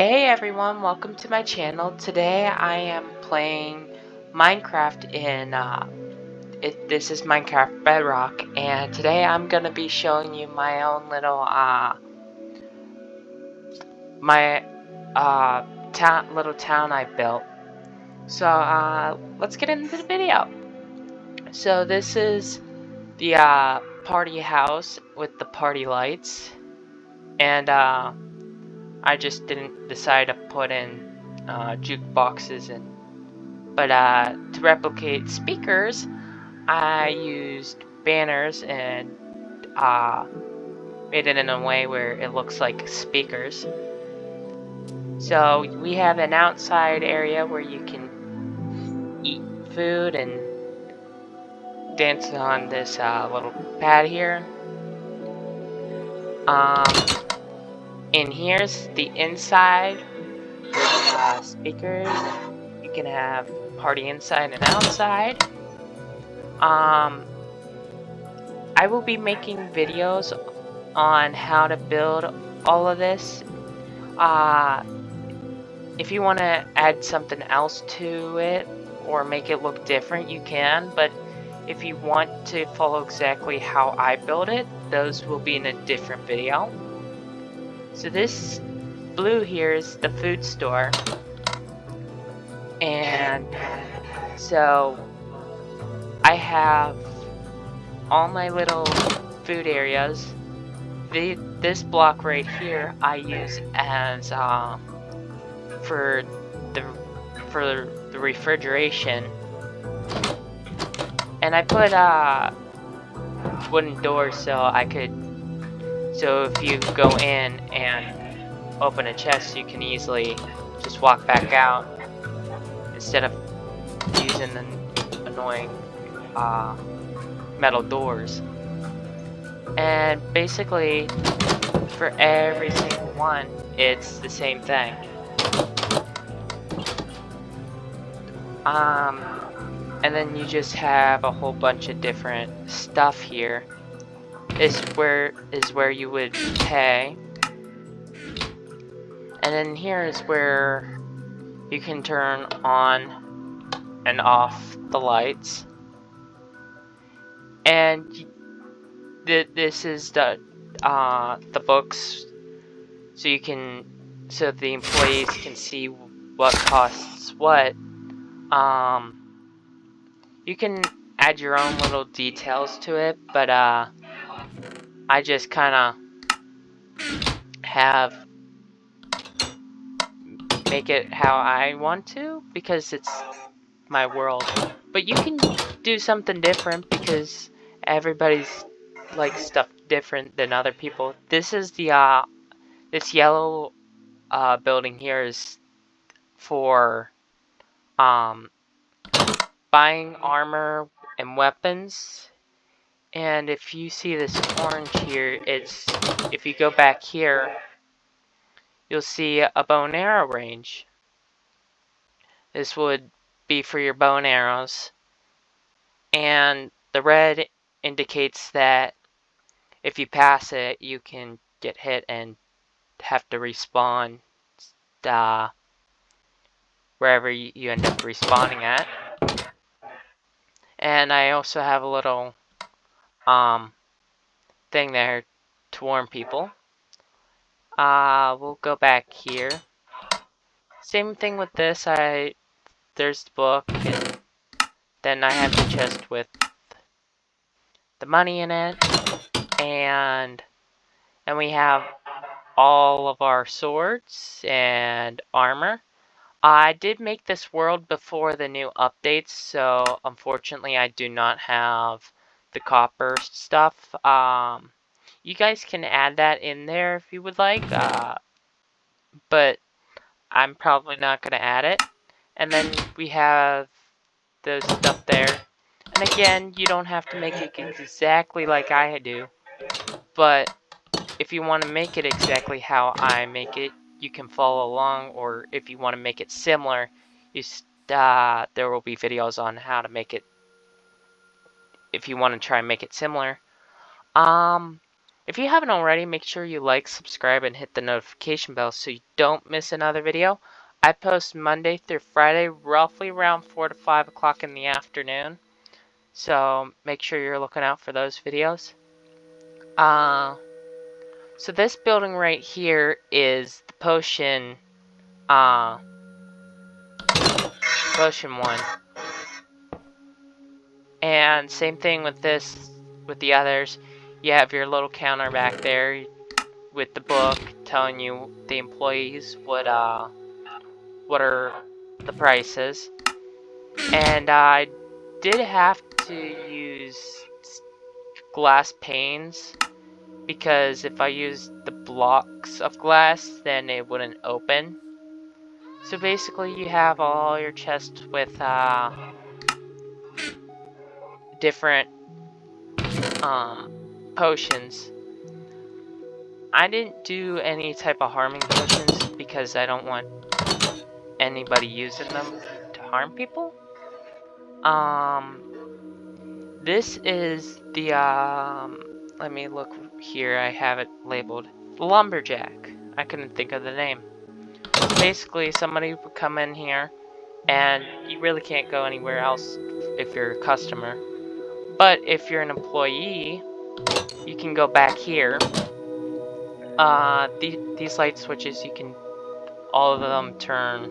Hey everyone, welcome to my channel. Today I am playing Minecraft in this is Minecraft Bedrock, and today I'm gonna be showing you my own little little town I built. So let's get into the video. So this is the party house with the party lights, and I just didn't decide to put in jukeboxes and but to replicate speakers, I used banners and made it in a way where it looks like speakers. So we have an outside area where you can eat food and dance on this little pad here. And here's the inside with speakers. You can have party inside and outside. I will be making videos on how to build all of this. If you want to add something else to it or make it look different, you can, but if you want to follow exactly how I build it, those will be in a different video. So this blue here is the food store, and so I have all my little food areas. This block right here I use as for the refrigeration, and I put wooden doors so if you go in and open a chest, you can easily just walk back out instead of using the annoying metal doors. And basically for every single one it's the same thing. And then you just have a whole bunch of different stuff here. This is where you would pay. And then here is where you can turn on and off the lights. And this is the books, so the employees can see what costs what. You can add your own little details to it, but I just kind of make it how I want to because it's my world. But you can do something different because everybody's likes stuff different than other people. This is the this yellow building here is for buying armor and weapons. And if you see this orange here, if you go back here, you'll see a bow and arrow range. This would be for your bow and arrows. And the red indicates that if you pass it, you can get hit and have to respawn wherever you end up respawning at. And I also have a little thing there to warn people. We'll go back here. Same thing with this. There's the book, and then I have the chest with the money in it, and we have all of our swords and armor. I did make this world before the new updates, so unfortunately I do not have the copper stuff. You guys can add that in there if you would like, but I'm probably not going to add it. And then we have the stuff there. And again, you don't have to make it exactly like I do, but if you want to make it exactly how I make it, you can follow along, or if you want to make it similar, there will be videos on how to make it if you want to try and make it similar. If you haven't already, make sure you like, subscribe, and hit the notification bell so you don't miss another video. I post Monday through Friday, roughly around 4 to 5 o'clock in the afternoon. So make sure you're looking out for those videos. So this building right here is the potion, potion 1. And same thing with this, with the others. You have your little counter back there with the book telling you the employees what are the prices. And I did have to use glass panes because if I used the blocks of glass, then it wouldn't open. So basically you have all your chests with different potions. I didn't do any type of harming potions because I don't want anybody using them to harm people. This is the let me look here, I have it labeled lumberjack. I couldn't think of the name. Basically somebody would come in here and you really can't go anywhere else if you're a customer. But if you're an employee, you can go back here. These light switches, you can all of them turn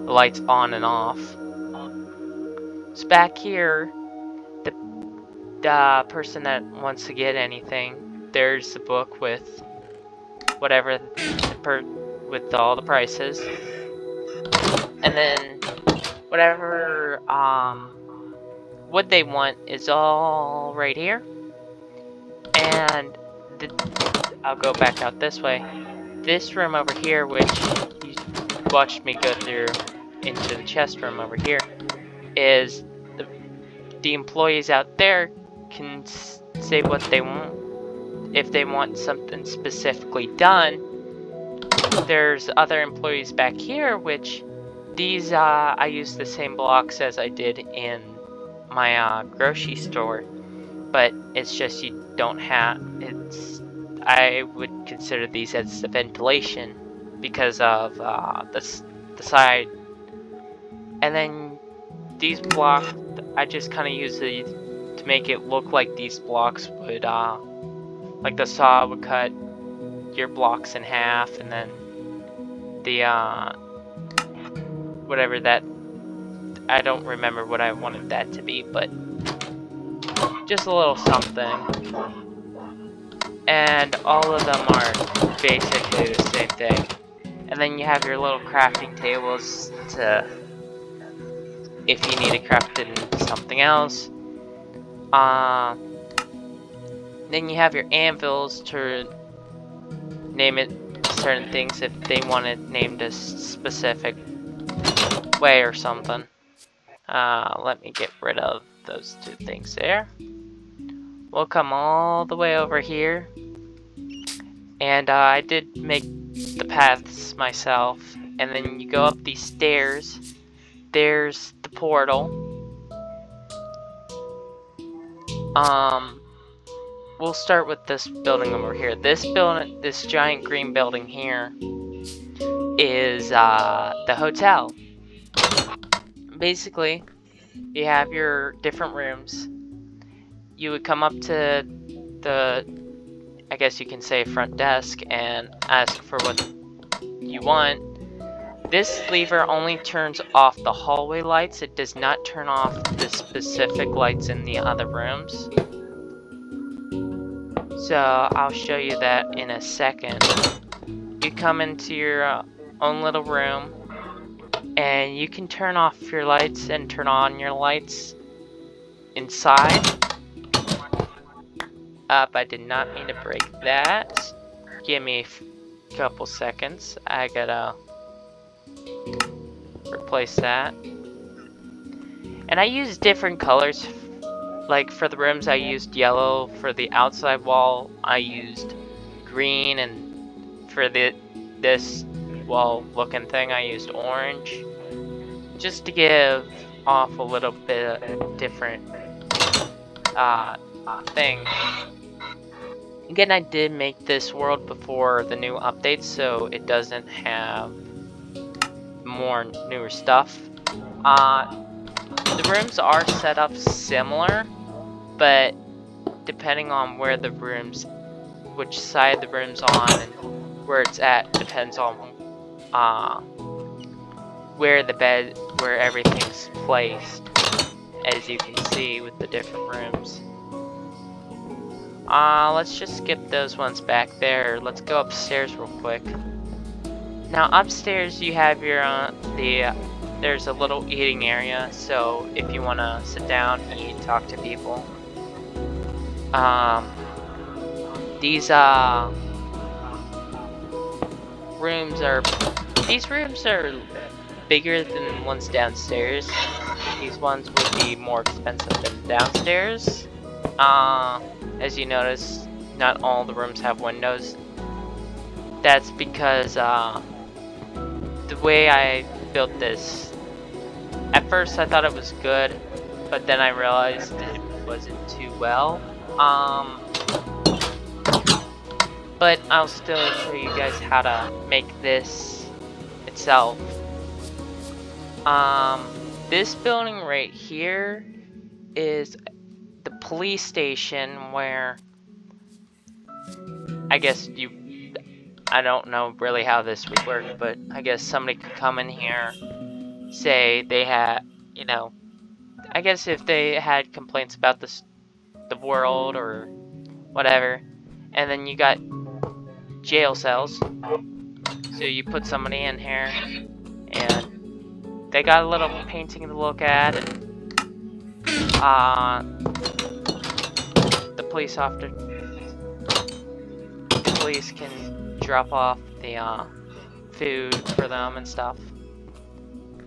the lights on and off. So back here, the person that wants to get anything, there's the book with whatever with all the prices, and then whatever what they want is all right here. And I'll go back out this way. This room over here, which you watched me go through into the chest room over here, is the employees out there can say what they want. If they want something specifically done, there's other employees back here, which these I use the same blocks as I did in my grocery store, but it's just you don't have, I would consider these as the ventilation because of the side. And then these blocks, I just kind of use it to make it look like these blocks would, like the saw would cut your blocks in half, and then the, whatever that, I don't remember what I wanted that to be, but just a little something. And all of them are basically the same thing. And then you have your little crafting tables to, if you need to craft it into something else. Then you have your anvils to name it certain things if they want it named a specific way or something. Let me get rid of those two things there. We'll come all the way over here. And I did make the paths myself. And then you go up these stairs. There's the portal. We'll start with this building over here. This building, this giant green building here, is the hotel. Basically, you have your different rooms. You would come up to the, I guess you can say, front desk and ask for what you want. This lever only turns off the hallway lights. It does not turn off the specific lights in the other rooms. So I'll show you that in a second. You come into your own little room, and you can turn off your lights and turn on your lights inside. I did not mean to break that. Give me a couple seconds. I gotta replace that. And I use different colors. Like for the rooms I used yellow, for the outside wall I used green, and for this wall looking thing I used orange. Just to give off a little bit different thing. Again, I did make this world before the new updates, so it doesn't have more newer stuff. The rooms are set up similar, but depending on where the rooms, which side the room's on, and where it's at, depends on where everything's placed, as you can see with the different rooms. Let's just skip those ones back there. Let's go upstairs real quick. Now upstairs you have your there's a little eating area, so if you want to sit down, eat, talk to people. These rooms are bigger than the ones downstairs. These ones would be more expensive than downstairs. As you notice, not all the rooms have windows. That's because the way I built this, at first I thought it was good, but then I realized it wasn't too well. But I'll still show you guys how to make this itself. This building right here is the police station, where I guess I don't know really how this would work, but I guess somebody could come in here, say they had, I guess if they had complaints about the world or whatever, and then you got jail cells, so you put somebody in here, and they got a little painting to look at, and the police can drop off the food for them and stuff.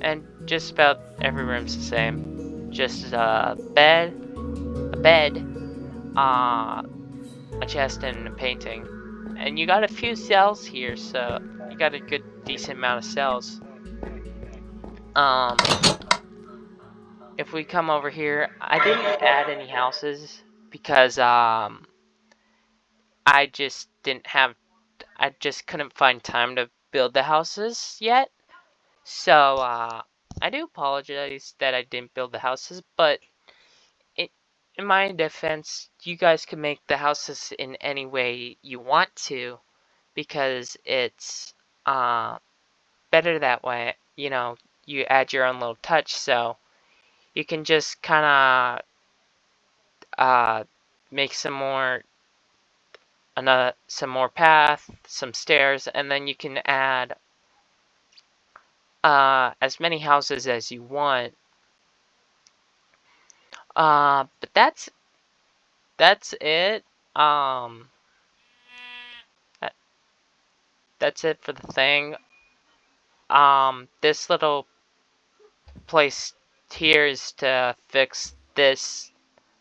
And just about every room's the same. Just a bed, a chest, and a painting. And you got a few cells here, so you got a good decent amount of cells. If we come over here, I didn't add any houses because I just couldn't find time to build the houses yet. So I do apologize that I didn't build the houses, but in my defense, you guys can make the houses in any way you want to, because it's better that way. You add your own little touch, so you can just kind of make some more path, some stairs, and then you can add as many houses as you want. But that's it. That's it for the thing. This little place here is to fix this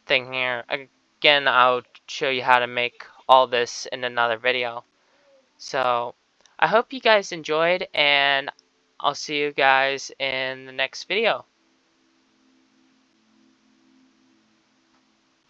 thing here. Again, I'll show you how to make all this in another video. So, I hope you guys enjoyed, and I'll see you guys in the next video.